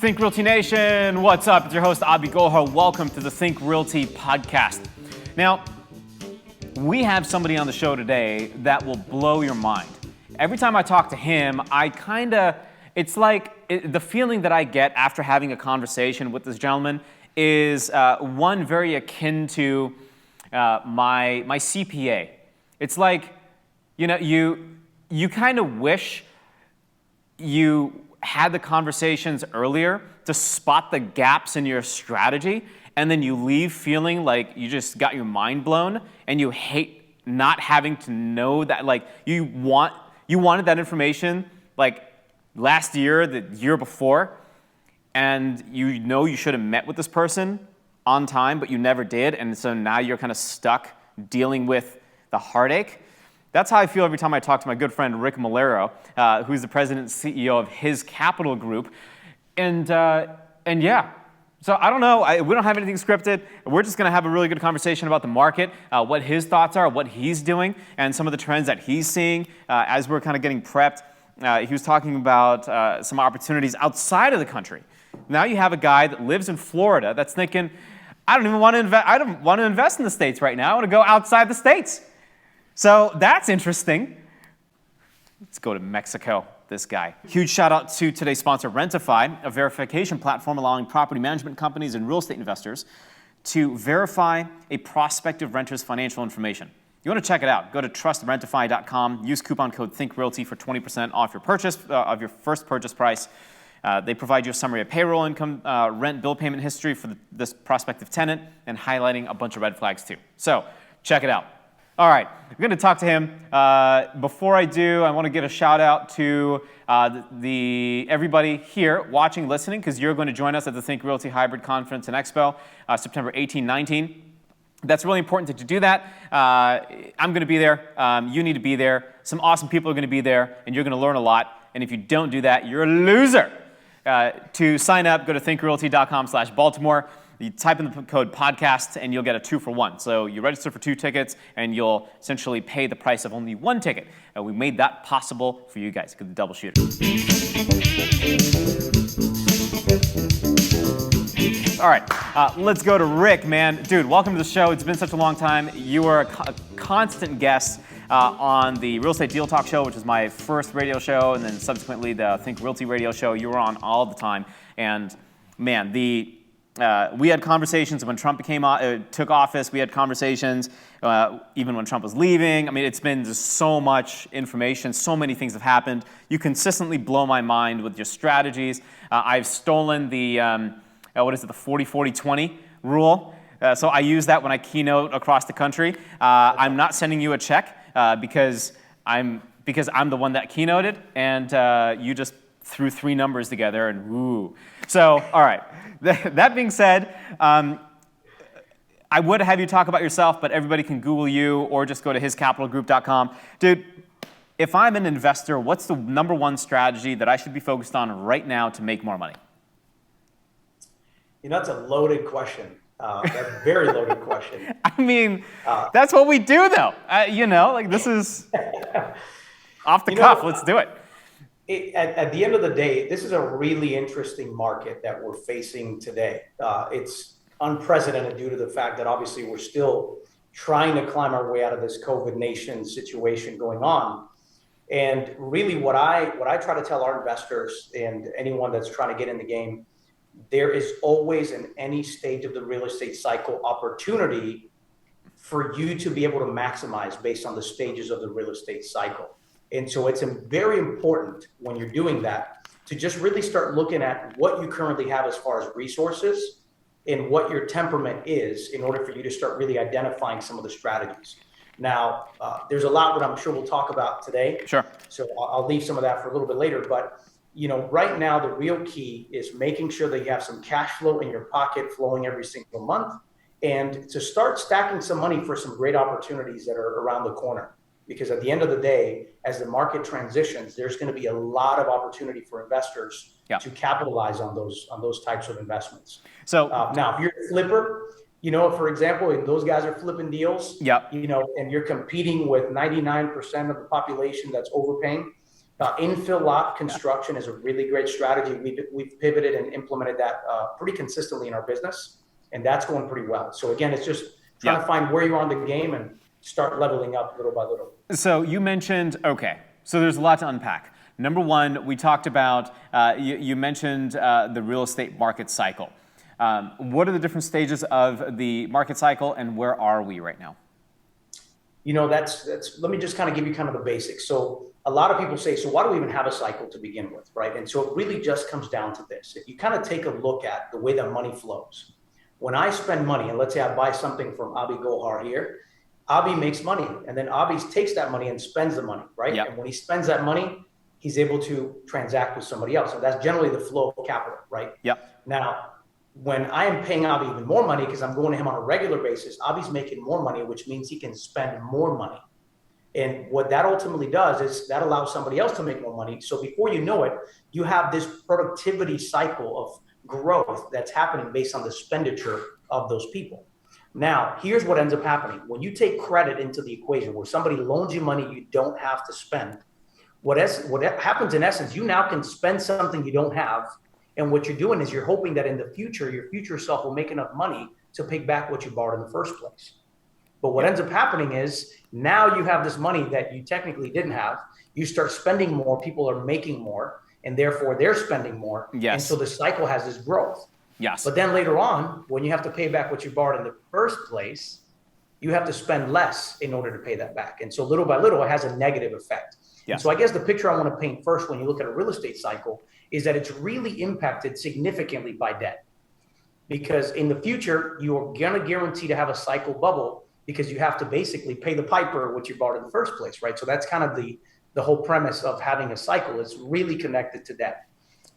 Think Realty Nation, what's up? It's your host, Abhi. Welcome to the Think Realty podcast. Now, we have somebody on the show today that will blow your mind. Every time I talk to him, it's like the feeling that I get after having a conversation with this gentleman is one very akin to my CPA. It's like, you kind of wish you had the conversations earlier to spot the gaps in your strategy, and then you leave feeling like you just got your mind blown and you hate not having to know that, like you wanted that information like last year, the year before, and you should have met with this person on time, but you never did, and so now you're kind of stuck dealing with the heartache. That's how I feel every time I talk to my good friend Rick Melero, who's the president and CEO of his Capital Group. And yeah, so I don't know. We don't have anything scripted. We're just going to have a really good conversation about the market, what his thoughts are, what he's doing, and some of the trends that he's seeing as we're kind of getting prepped. He was talking about some opportunities outside of the country. Now you have a guy that lives in Florida that's thinking, I don't want to invest in the States right now. I want to go outside the States. So that's interesting. Let's go to Mexico, this guy. Huge shout out to today's sponsor, Rentify, a verification platform allowing property management companies and real estate investors to verify a prospective renter's financial information. You want to check it out, go to trustrentify.com, use coupon code ThinkRealty for 20% off your purchase, of your first purchase price. They provide you a summary of payroll income, rent, bill payment history for this prospective tenant, and highlighting a bunch of red flags too. So check it out. All right, I'm going to talk to him. Before I do, I want to give a shout out to everybody here watching, listening, because you're going to join us at the Think Realty Hybrid Conference and Expo, September 18, 19. That's really important that you do that. I'm going to be there. You need to be there. Some awesome people are going to be there, and you're going to learn a lot. And if you don't do that, you're a loser. To sign up, go to thinkrealty.com/Baltimore. You type in the code podcast and you'll get a 2-for-1. So you register for 2 tickets and you'll essentially pay the price of only 1 ticket. We made that possible for you guys. Good double shooter. All right, let's go to Rick, man. Dude, welcome to the show. It's been such a long time. You were a constant guest on the Real Estate Deal Talk show, which is my first radio show, and then subsequently the Think Realty radio show. You were on all the time. And man, we had conversations when Trump took office. We had conversations even when Trump was leaving. I mean, it's been just so much information. So many things have happened. You consistently blow my mind with your strategies. I've stolen the 40-40-20 rule. So I use that when I keynote across the country. I'm not sending you a check because I'm the one that keynoted, and you just threw 3 numbers together and woo. So, all right. That being said, I would have you talk about yourself, but everybody can Google you or just go to hiscapitalgroup.com. Dude, if I'm an investor, what's the number 1 strategy that I should be focused on right now to make more money? That's a loaded question. That's a very loaded question. I mean, that's what we do, though. This is off the cuff. Let's do it. At the end of the day, this is a really interesting market that we're facing today. It's unprecedented due to the fact that obviously we're still trying to climb our way out of this COVID nation situation going on. And really what I try to tell our investors and anyone that's trying to get in the game, there is always in any stage of the real estate cycle opportunity for you to be able to maximize based on the stages of the real estate cycle. And so it's very important when you're doing that to just really start looking at what you currently have as far as resources and what your temperament is in order for you to start really identifying some of the strategies. Now, there's a lot that I'm sure we'll talk about today. Sure. So I'll leave some of that for a little bit later. But, right now, the real key is making sure that you have some cash flow in your pocket flowing every single month and to start stacking some money for some great opportunities that are around the corner. Because at the end of the day, as the market transitions, there's going to be a lot of opportunity for investors to capitalize on those types of investments. So now, if you're a flipper, for example, if those guys are flipping deals, and you're competing with 99% of the population that's overpaying, Infill lot construction is a really great strategy. We've pivoted and implemented that pretty consistently in our business, and that's going pretty well. So again, it's just trying to find where you are in the game and start leveling up little by little. So you mentioned, okay, so there's a lot to unpack. Number one, we talked about, you mentioned the real estate market cycle. What are the different stages of the market cycle, and where are we right now? You know, that's let me just kind of give you kind of the basics. So a lot of people say, so why do we even have a cycle to begin with, right? And so it really just comes down to this. If you kind of take a look at the way that money flows, when I spend money, and let's say I buy something from Abhi Gohar here, Abhi makes money, and then Abhi takes that money and spends the money, right? Yep. And when he spends that money, he's able to transact with somebody else. So that's generally the flow of capital, right? Yep. Now, when I am paying Abhi even more money because I'm going to him on a regular basis, Abhi's making more money, which means he can spend more money. And what that ultimately does is that allows somebody else to make more money. So before you know it, you have this productivity cycle of growth that's happening based on the expenditure of those people. Now, here's what ends up happening. When you take credit into the equation, where somebody loans you money you don't have to spend, what happens in essence, you now can spend something you don't have. And what you're doing is you're hoping that in the future, your future self will make enough money to pay back what you borrowed in the first place. But what ends up happening is now you have this money that you technically didn't have. You start spending more, people are making more, and therefore they're spending more. Yes. And so the cycle has this growth. Yes. But then later on, when you have to pay back what you borrowed in the first place, you have to spend less in order to pay that back. And so little by little, it has a negative effect. Yes. So I guess the picture I want to paint first when you look at a real estate cycle is that it's really impacted significantly by debt. Because in the future, you're going to guarantee to have a cycle bubble because you have to basically pay the piper what you borrowed in the first place, right? So that's kind of the whole premise of having a cycle. It's really connected to debt.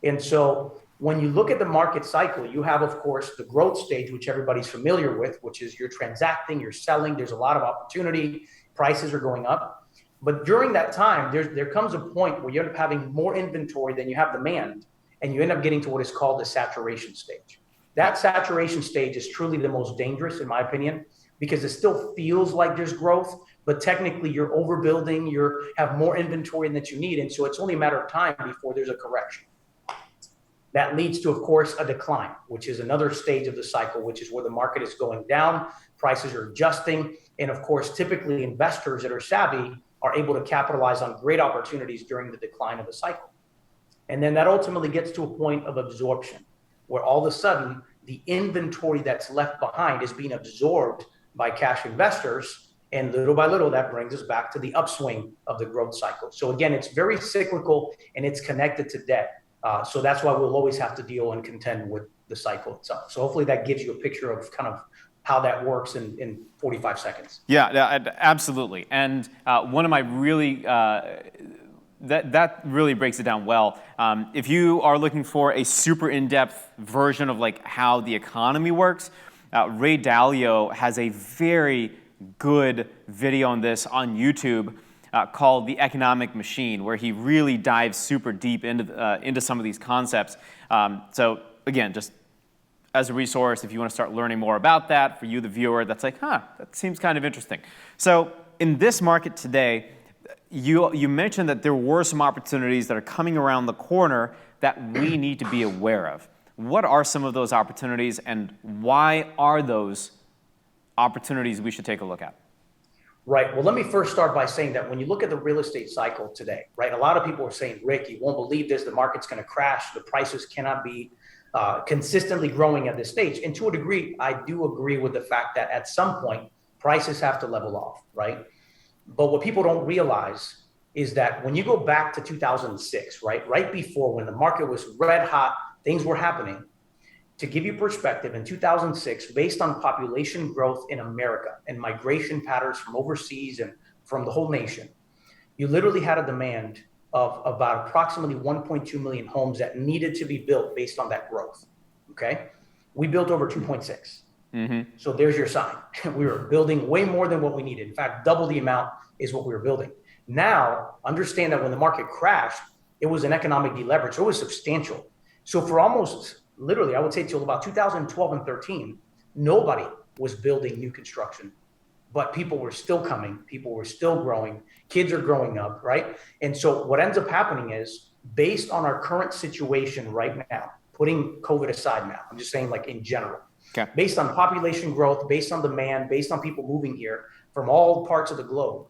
And so when you look at the market cycle, you have, of course, the growth stage, which everybody's familiar with, which is you're transacting, you're selling, there's a lot of opportunity, prices are going up. But during that time, there comes a point where you end up having more inventory than you have demand, and you end up getting to what is called the saturation stage. That saturation stage is truly the most dangerous, in my opinion, because it still feels like there's growth, but technically you're overbuilding, you have more inventory than you need, and so it's only a matter of time before there's a correction. That leads to, of course, a decline, which is another stage of the cycle, which is where the market is going down, prices are adjusting, and of course, typically investors that are savvy are able to capitalize on great opportunities during the decline of the cycle. And then that ultimately gets to a point of absorption, where all of a sudden the inventory that's left behind is being absorbed by cash investors. And little by little, that brings us back to the upswing of the growth cycle. So again, it's very cyclical and it's connected to debt. So that's why we'll always have to deal and contend with the cycle itself. So hopefully that gives you a picture of kind of how that works in 45 seconds. Yeah, absolutely. And one of my really, that really breaks it down well. If you are looking for a super in-depth version of like how the economy works, Ray Dalio has a very good video on this on YouTube called The Economic Machine, where he really dives super deep into some of these concepts. So again, just as a resource, if you want to start learning more about that, for you, the viewer, that's like, that seems kind of interesting. So in this market today, you mentioned that there were some opportunities that are coming around the corner that we need to be aware of. What are some of those opportunities, and why are those opportunities we should take a look at? Right. Well, let me first start by saying that when you look at the real estate cycle today, right, a lot of people are saying, Rick, you won't believe this, the market's going to crash, the prices cannot be consistently growing at this stage. And to a degree, I do agree with the fact that at some point, prices have to level off, right? But what people don't realize is that when you go back to 2006, right before when the market was red hot, things were happening. To give you perspective, in 2006, based on population growth in America and migration patterns from overseas and from the whole nation, you literally had a demand of about approximately 1.2 million homes that needed to be built based on that growth, okay? We built over 2.6. Mm-hmm. So there's your sign. We were building way more than what we needed. In fact, double the amount is what we were building. Now, understand that when the market crashed, it was an economic deleverage. So it was substantial. So for almost literally, I would say till about 2012 and 13, nobody was building new construction but people were still coming, people were still growing, kids are growing up, right? And so what ends up happening is, based on our current situation right now, putting COVID aside now, I'm just saying like in general, Okay. based on population growth, based on demand, based on people moving here from all parts of the globe,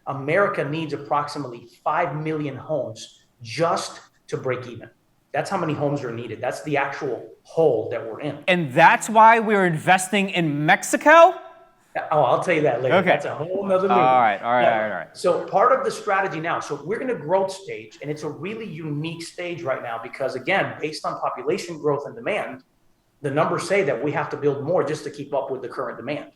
America needs approximately 5 million homes just to break even. That's how many homes are needed. That's the actual hole that we're in. And that's why we're investing in Mexico? Oh, I'll tell you that later. Okay. That's a whole nother meeting. All right. So part of the strategy now, so we're in a growth stage, and it's a really unique stage right now because, again, based on population growth and demand, the numbers say that we have to build more just to keep up with the current demand.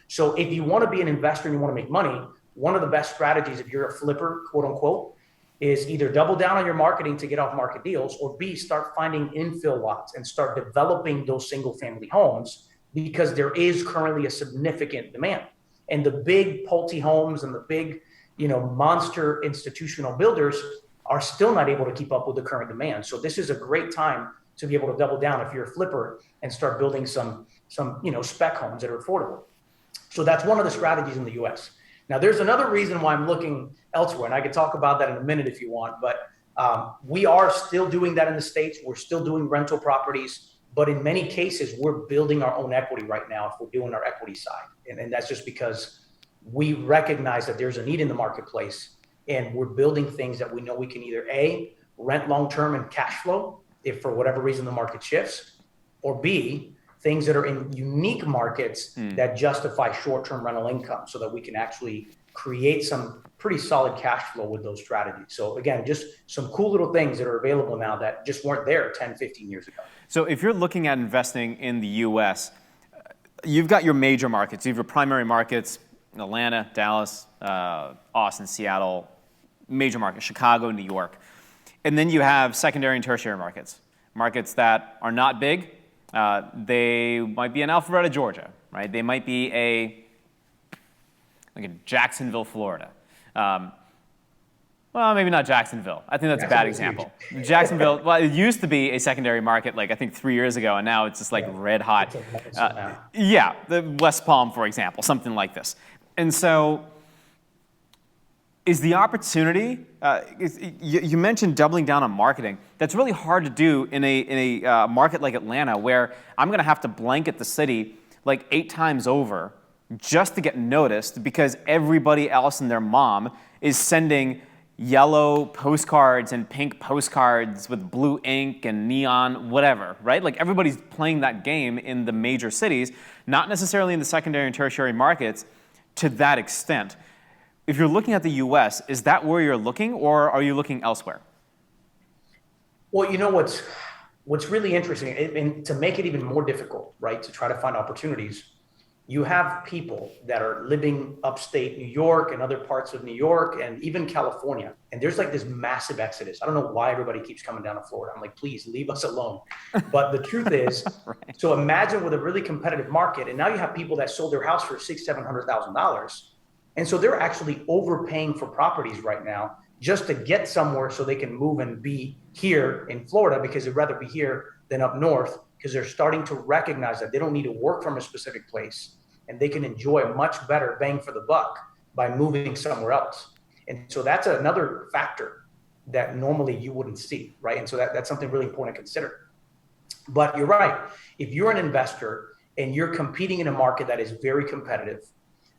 So if you want to be an investor and you want to make money, one of the best strategies if you're a flipper, quote unquote, is either double down on your marketing to get off market deals, or B, start finding infill lots and start developing those single family homes, because there is currently a significant demand. And the big Pulte homes and the big, monster institutional builders are still not able to keep up with the current demand. So this is a great time to be able to double down if you're a flipper and start building some spec homes that are affordable. So that's one of the strategies in the US. Now, there's another reason why I'm looking elsewhere, and I could talk about that in a minute if you want, but we are still doing that in the States. We're still doing rental properties. But in many cases, we're building our own equity right now if we're doing our equity side. And that's just because we recognize that there's a need in the marketplace, and we're building things that we know we can either A, rent long-term and cash flow if for whatever reason the market shifts, or B, things that are in unique markets that justify short-term rental income so that we can actually create some pretty solid cash flow with those strategies. So again, just some cool little things that are available now that just weren't there 10, 15 years ago. So if you're looking at investing in the US, you've got your major markets. You have your primary markets, Atlanta, Dallas, Austin, Seattle, major markets, Chicago, New York. And then you have secondary and tertiary markets that are not big. They might be in Alpharetta, Georgia, right? They might be like a Jacksonville, Florida. Well, maybe not Jacksonville. I think that's a bad example. Jacksonville, well, it used to be a secondary market, like I think 3 years ago, and now it's just like red hot. The West Palm, for example, something like this. And so is the opportunity, you mentioned doubling down on marketing. That's really hard to do in a market like Atlanta, where I'm going to have to blanket the city like 8 times over just to get noticed, because everybody else and their mom is sending yellow postcards and pink postcards with blue ink and neon, whatever, right? Like everybody's playing that game in the major cities, not necessarily in the secondary and tertiary markets to that extent. If you're looking at the US, is that where you're looking, or are you looking elsewhere? Well, what's really interesting, and to make it even more difficult, right, to try to find opportunities, you have people that are living upstate New York and other parts of New York and even California. And there's like this massive exodus. I don't know why everybody keeps coming down to Florida. I'm like, please leave us alone. But the truth is, right. So imagine with a really competitive market, and now you have people that sold their house for $600,000-$700,000. And so they're actually overpaying for properties right now just to get somewhere so they can move and be here in Florida, because they'd rather be here than up north, because they're starting to recognize that they don't need to work from a specific place and they can enjoy a much better bang for the buck by moving somewhere else. And so that's another factor that normally you wouldn't see, right? And so that's something really important to consider. But you're right. If you're an investor and you're competing in a market that is very competitive,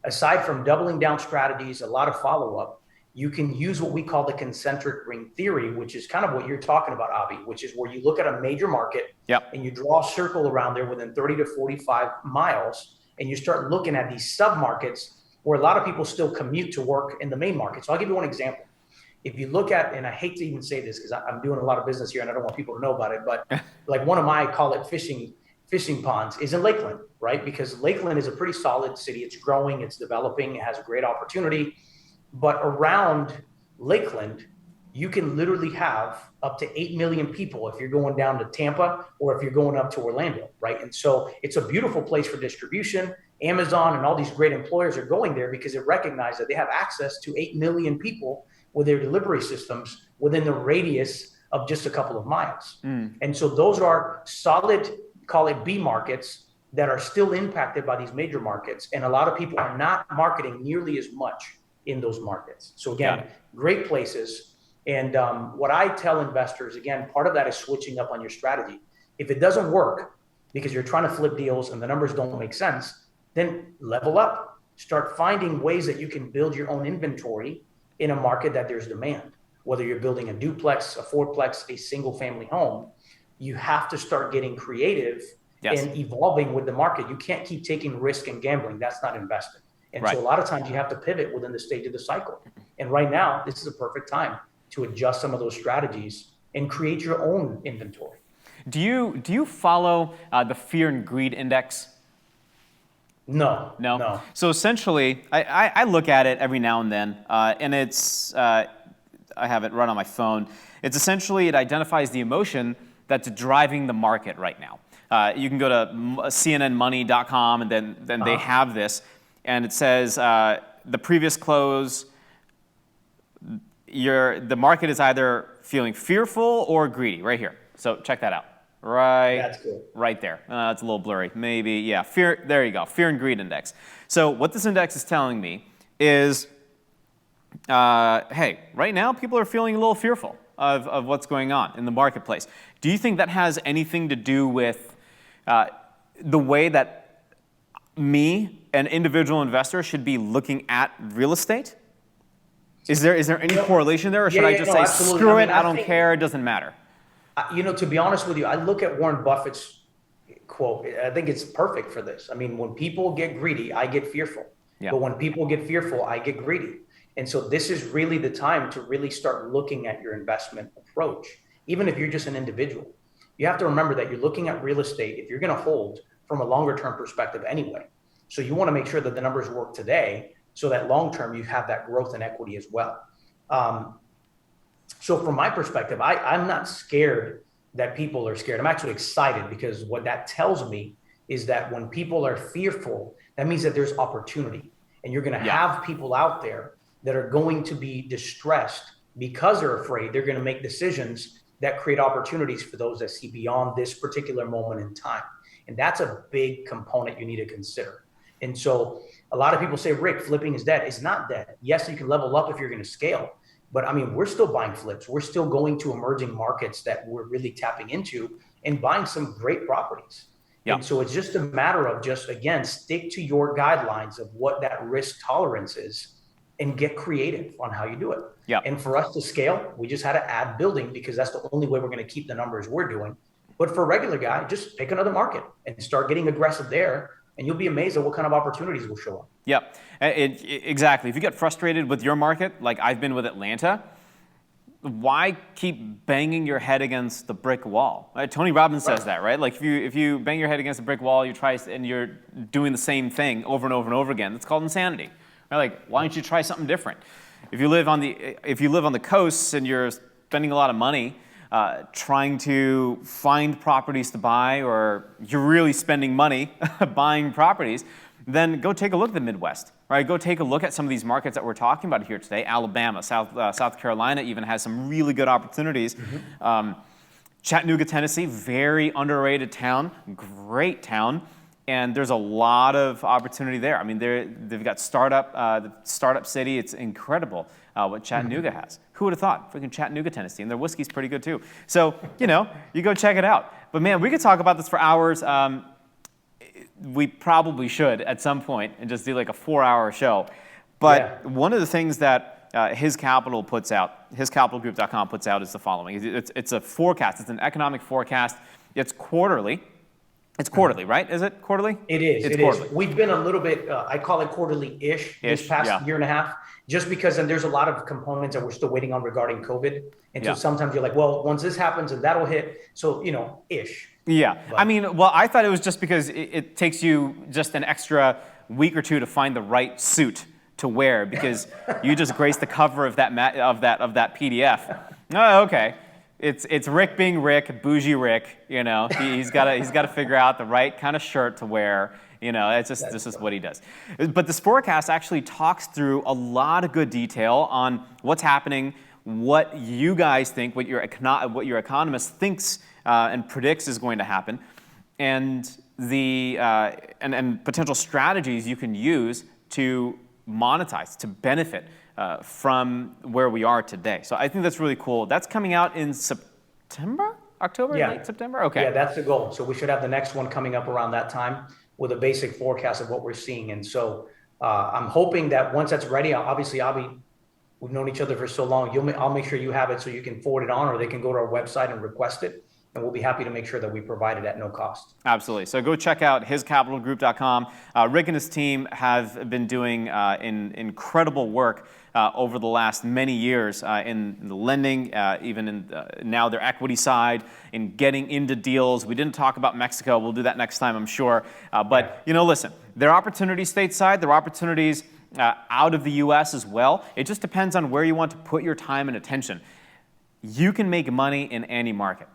aside from doubling down strategies, a lot of follow-up, you can use what we call the concentric ring theory, which is kind of what you're talking about, Abhi, which is where you look at a major market and you draw a circle around there within 30 to 45 miles, and you start looking at these sub-markets where a lot of people still commute to work in the main market. So I'll give you one example. If you look at, and I hate to even say this because I'm doing a lot of business here and I don't want people to know about it, but like one of my, I call it fishing ponds, is in Lakeland, right? Because Lakeland is a pretty solid city. It's growing, it's developing, it has a great opportunity. But around Lakeland, you can literally have up to 8 million people if you're going down to Tampa or if you're going up to Orlando, right? And so it's a beautiful place for distribution. Amazon and all these great employers are going there because they recognize that they have access to 8 million people with their delivery systems within the radius of just a couple of miles. And so those are solid, call it B markets, that are still impacted by these major markets. And a lot of people are not marketing nearly as much in those markets. So again, great places. And what I tell investors, again, part of that is switching up on your strategy. If it doesn't work because you're trying to flip deals and the numbers don't make sense, then level up. Start finding ways that you can build your own inventory in a market that there's demand. Whether you're building a duplex, a fourplex, a single family home, you have to start getting creative and evolving with the market. You can't keep taking risk and gambling. That's not investing. And so a lot of times you have to pivot within the stage of the cycle. And right now, this is a perfect time to adjust some of those strategies and create your own inventory. Do you follow the fear and greed index? No. So essentially, I look at it every now and then, and it's I have it run on my phone. It's essentially, it identifies the emotion that's driving the market right now. You can go to cnnmoney.com, and then they have this, and it says the previous close, the market is either feeling fearful or greedy, right here. So check that out. That's good. Right there. It's a little blurry. Maybe, yeah. Fear. There you go. Fear and greed index. So what this index is telling me is, hey, right now people are feeling a little fearful of what's going on in the marketplace. Do you think that has anything to do with the way that me, an individual investor, should be looking at real estate? Is there any correlation there, or should I just say, absolutely. screw it, I don't care, it doesn't matter? To be honest with you, I look at Warren Buffett's quote. I think it's perfect for this. I mean, when people get greedy, I get fearful. Yeah. But when people get fearful, I get greedy. And so this is really the time to really start looking at your investment approach. Even if you're just an individual, you have to remember that you're looking at real estate if you're going to hold from a longer term perspective anyway. So you want to make sure that the numbers work today so that long term you have that growth and equity as well. So from my perspective, I'm not scared that people are scared. I'm actually excited, because what that tells me is that when people are fearful, that means that there's opportunity. And you're going to have people out there that are going to be distressed because they're afraid. They're going to make decisions that create opportunities for those that see beyond this particular moment in time. And that's a big component you need to consider. And so a lot of people say, Rick, flipping is dead. It's not dead. Yes, you can level up if you're going to scale. But I mean, we're still buying flips. We're still going to emerging markets that we're really tapping into and buying some great properties. And so it's just a matter of just, again, stick to your guidelines of what that risk tolerance is and get creative on how you do it. And for us to scale, we just had to add building, because that's the only way we're going to keep the numbers we're doing. But for a regular guy, just pick another market and start getting aggressive there. And you'll be amazed at what kind of opportunities will show up. Exactly. If you get frustrated with your market, like I've been with Atlanta, why keep banging your head against the brick wall? Right? Tony Robbins says that, right? Like if you bang your head against a brick wall, and you're doing the same thing over and over and over again, that's called insanity. Right? Like, why don't you try something different? If you live on the coasts and you're spending a lot of money trying to find properties to buy, or you're really spending money buying properties, then go take a look at the Midwest, right? Go take a look at some of these markets that we're talking about here today. Alabama, South Carolina even has some really good opportunities. Chattanooga, Tennessee, very underrated town, great town, and there's a lot of opportunity there. I mean, they've got the startup city. It's incredible what Chattanooga has. Who would have thought? Freaking Chattanooga, Tennessee, and their whiskey's pretty good too. So, you go check it out. But man, we could talk about this for hours. We probably should at some point and just do like a 4-hour show. But one of the things that his capitalgroup.com puts out is the following. It's a forecast. It's an economic forecast. It's quarterly. It's quarterly, right? Is it quarterly? It is. It is. We've been a little bit, I call it quarterly-ish this past year and a half, just because there's a lot of components that we're still waiting on regarding COVID. And so sometimes you're like, well, once this happens and that'll hit. So, ish. Yeah. But, I mean, well, I thought it was just because it takes you just an extra week or two to find the right suit to wear, because you just graced the cover of that PDF. Oh, okay. It's Rick being Rick, bougie Rick. He's got to figure out the right kind of shirt to wear. It's just this is what he does. But this forecast actually talks through a lot of good detail on what's happening, what you guys think, what your economist thinks and predicts is going to happen, and and potential strategies you can use to monetize, to benefit from where we are today. So I think that's really cool. That's coming out in September? October? Yeah. Late September? Okay. Yeah, that's the goal. So we should have the next one coming up around that time with a basic forecast of what we're seeing. And so I'm hoping that once that's ready, obviously, Abhi, we've known each other for so long. I'll make sure you have it so you can forward it on, or they can go to our website and request it. And we'll be happy to make sure that we provide it at no cost. Absolutely. So go check out hiscapitalgroup.com. Rick and his team have been doing incredible work over the last many years in the lending, even in now their equity side, in getting into deals. We didn't talk about Mexico. We'll do that next time, I'm sure. But, listen, there are opportunities stateside. There are opportunities out of the U.S. as well. It just depends on where you want to put your time and attention. You can make money in any market.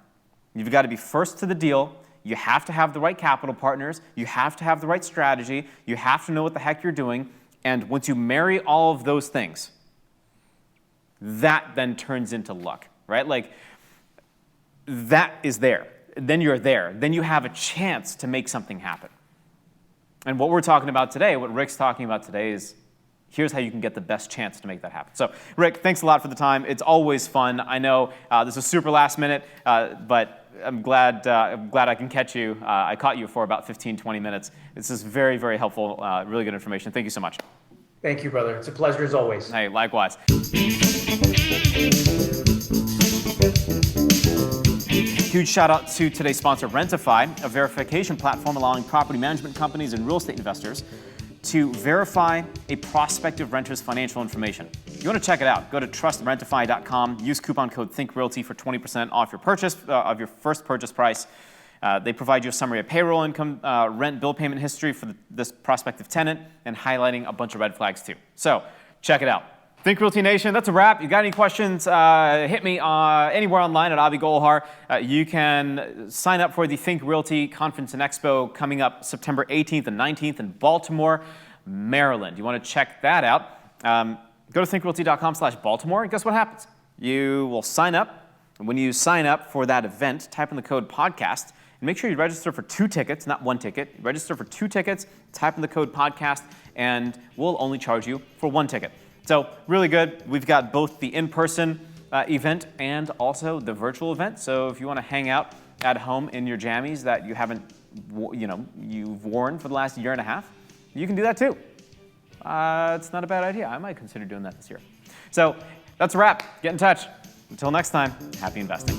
You've got to be first to the deal. You have to have the right capital partners. You have to have the right strategy. You have to know what the heck you're doing. And once you marry all of those things, that then turns into luck, right? Like, that is there. Then you're there. Then you have a chance to make something happen. And what we're talking about today, what Rick's talking about today is here's how you can get the best chance to make that happen. So, Rick, thanks a lot for the time. It's always fun. I know this is super last minute, but I'm glad I can catch you. I caught you for about 15, 20 minutes. This is very, very helpful, really good information. Thank you so much. Thank you, brother. It's a pleasure as always. Hey, likewise. Huge shout out to today's sponsor, Rentify, a verification platform allowing property management companies and real estate investors to verify a prospective renter's financial information. If you want to check it out, go to trustrentify.com, use coupon code ThinkRealty for 20% off your purchase, of your first purchase price. They provide you a summary of payroll income, rent, bill payment history for this prospective tenant, and highlighting a bunch of red flags too. So check it out. Think Realty Nation, that's a wrap. You got any questions, hit me anywhere online at Abhi Golhar. You can sign up for the Think Realty Conference and Expo coming up September 18th and 19th in Baltimore, Maryland. You want to check that out. Go to thinkrealty.com/Baltimore, and guess what happens? You will sign up. And when you sign up for that event, type in the code podcast, and make sure you register for 2 tickets, not 1 ticket. Register for 2 tickets, type in the code podcast, and we'll only charge you for 1 ticket. So really good. We've got both the in-person event and also the virtual event. So if you want to hang out at home in your jammies that you haven't, you've worn for the last year and a half, you can do that too. It's not a bad idea. I might consider doing that this year. So that's a wrap. Get in touch. Until next time, happy investing.